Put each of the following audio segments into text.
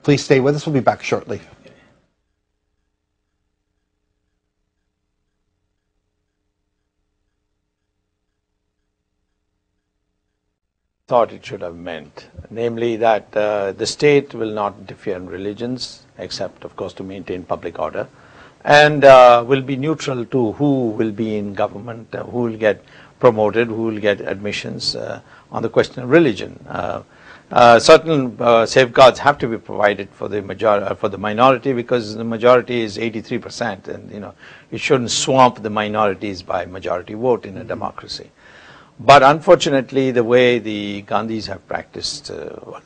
Please stay with us. We'll be back shortly. Thought it should have meant, namely that the state will not interfere in religions, except of course to maintain public order, and will be neutral to who will be in government, who will get promoted, who will get admissions on the question of religion. Certain safeguards have to be provided for the minority, because the majority is 83%, and it shouldn't swamp the minorities by majority vote in a democracy. But unfortunately, the way the Gandhis have practiced,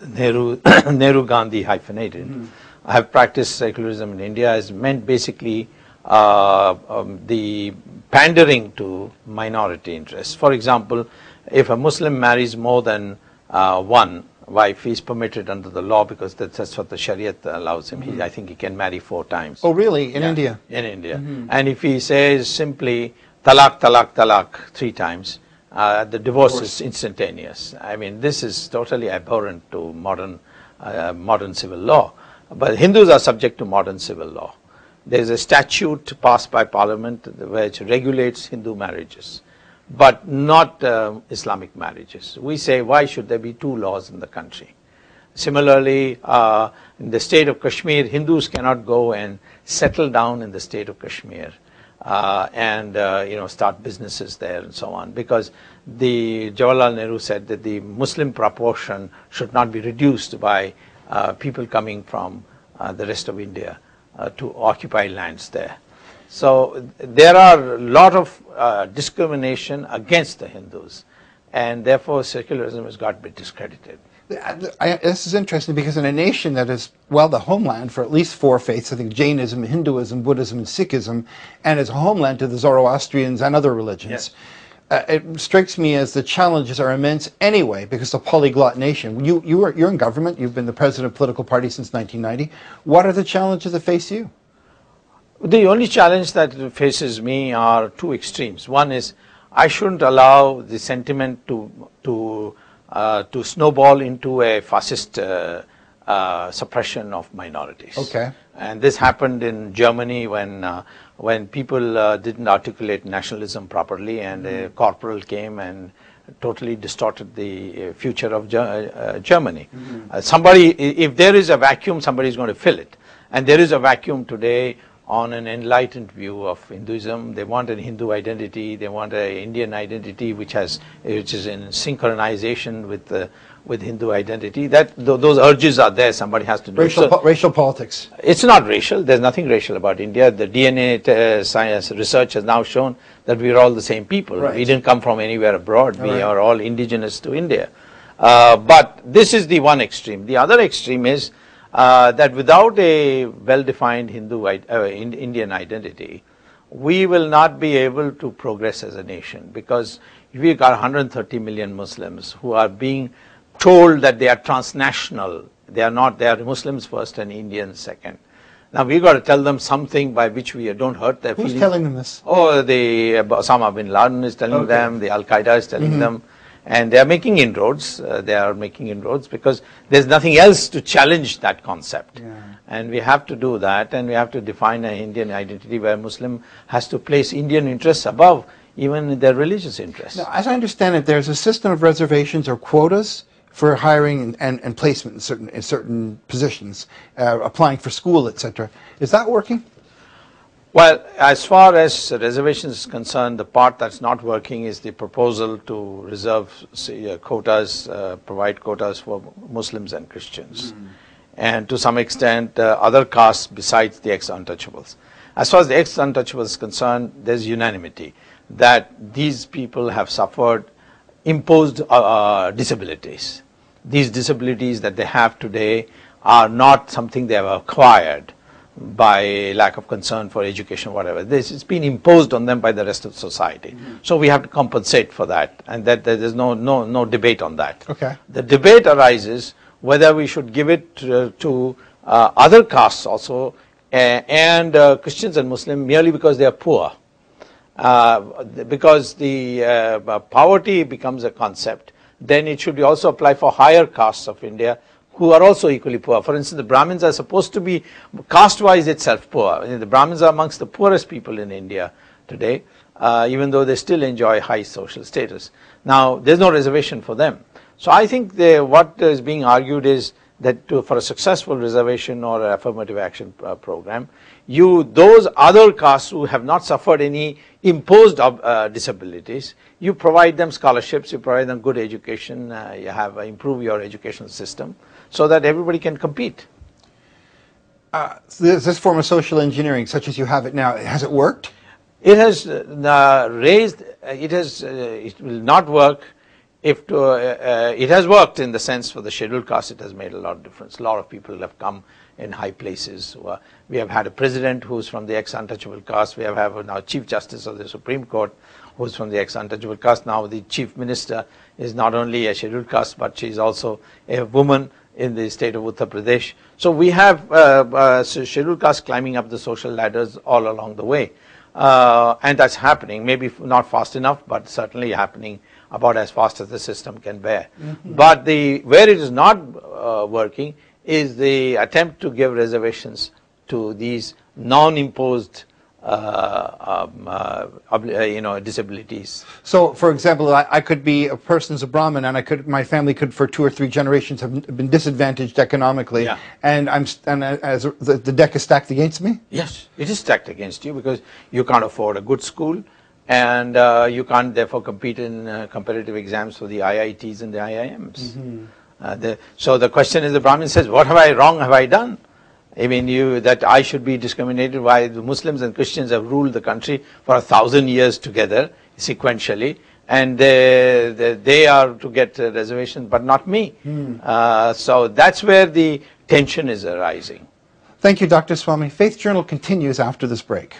Nehru-Gandhi hyphenated, have practiced secularism in India has meant basically the pandering to minority interests. For example, if a Muslim marries more than one wife, he is permitted under the law, because that's what the Shariat allows him. I think he can marry 4 times. Oh, really? In India? In India. And if he says simply talaq, talaq, talaq 3 times, the divorce is instantaneous. I mean, this is totally abhorrent to modern civil law. But Hindus are subject to modern civil law. There is a statute passed by Parliament which regulates Hindu marriages, but not Islamic marriages. We say, why should there be 2 laws in the country? Similarly, in the state of Kashmir, Hindus cannot go and settle down in the state of Kashmir and start businesses there and so on, because the Jawaharlal Nehru said that the Muslim proportion should not be reduced by people coming from the rest of India to occupy lands there. So there are a lot of discrimination against the Hindus, and therefore secularism has got to be discredited. This is interesting, because in a nation that is, well, the homeland for at least 4 faiths, I think Jainism, Hinduism, Buddhism, and Sikhism, and is a homeland to the Zoroastrians and other religions, it strikes me as the challenges are immense anyway, because it's a polyglot nation. You're in government, you've been the president of a political party since 1990. What are the challenges that face you? The only challenge that faces me are 2 extremes. One is, I shouldn't allow the sentiment to snowball into a fascist suppression of minorities. Okay. And this happened in Germany when people didn't articulate nationalism properly, and a corporal came and totally distorted the future of Germany. If there is a vacuum, somebody is going to fill it. And there is a vacuum today on an enlightened view of Hinduism. They want a Hindu identity, they want an Indian identity which is in synchronization with Hindu identity. Those urges are there, somebody has to do it. Racial politics. It's not racial, there's nothing racial about India. The DNA science research has now shown that we are all the same people. Right. We didn't come from anywhere abroad, we are all indigenous to India. But this is the one extreme. The other extreme is that without a well-defined Indian identity, we will not be able to progress as a nation, because we've got 130 million Muslims who are being told that they are transnational. They are not, they are Muslims first and Indians second. Now we've got to tell them something by which we don't hurt their feelings. Who's telling them this? Oh, Osama bin Laden is telling them, the Al-Qaeda is telling them. And they are making inroads. Because there's nothing else to challenge that concept. Yeah. And we have to do that, and we have to define an Indian identity where Muslim has to place Indian interests above even their religious interests. Now, as I understand it, there's a system of reservations or quotas for hiring and placement in certain positions, applying for school, etc. Is that working? Well, as far as reservations is concerned, the part that's not working is the proposal to reserve quotas, provide quotas for Muslims and Christians. And to some extent, other castes besides the ex-untouchables. As far as the ex-untouchables is concerned, there's unanimity that these people have suffered imposed disabilities. These disabilities that they have today are not something they have acquired by lack of concern for education, whatever. This has been imposed on them by the rest of society. So we have to compensate for that, and that there is no debate on that. Okay. The debate arises whether we should give it to other castes also, and Christians and Muslims, merely because they are poor. Because the poverty becomes a concept, then it should be also apply for higher castes of India, who are also equally poor. For instance, the Brahmins are supposed to be caste-wise itself poor. The Brahmins are amongst the poorest people in India today, even though they still enjoy high social status. Now, there's no reservation for them. So I think what is being argued is that for a successful reservation or affirmative action program, those other castes who have not suffered any imposed disabilities, you provide them scholarships, you provide them good education, you improve your educational system so that everybody can compete. This form of social engineering, such as you have it now, has it worked? It has it will not work. It has worked in the sense for the scheduled caste, it has made a lot of difference. A lot of people have come in high places. We have had a president who's from the ex-untouchable caste. We have now Chief Justice of the Supreme Court who's from the ex-untouchable caste. Now the Chief Minister is not only a scheduled caste, but she's also a woman in the state of Uttar Pradesh. So we have scheduled caste climbing up the social ladders all along the way. And that's happening, maybe not fast enough, but certainly happening about as fast as the system can bear. Mm-hmm. But where it is not working is the attempt to give reservations to these non-imposed disabilities. So, for example, I could be a person's a Brahmin, and my family could, for 2 or 3 generations, have been disadvantaged economically, yeah. And the deck is stacked against me. Yes, it is stacked against you because you can't afford a good school, and you can't therefore compete in competitive exams for the IITs and the IIMs. Mm-hmm. So the question is, the Brahmin says, what have I done? I mean, that I should be discriminated. Why the Muslims and Christians have ruled the country for 1,000 years together, sequentially, and they are to get reservations, but not me. So that's where the tension is arising. Thank you, Dr. Swamy. Faith Journal continues after this break.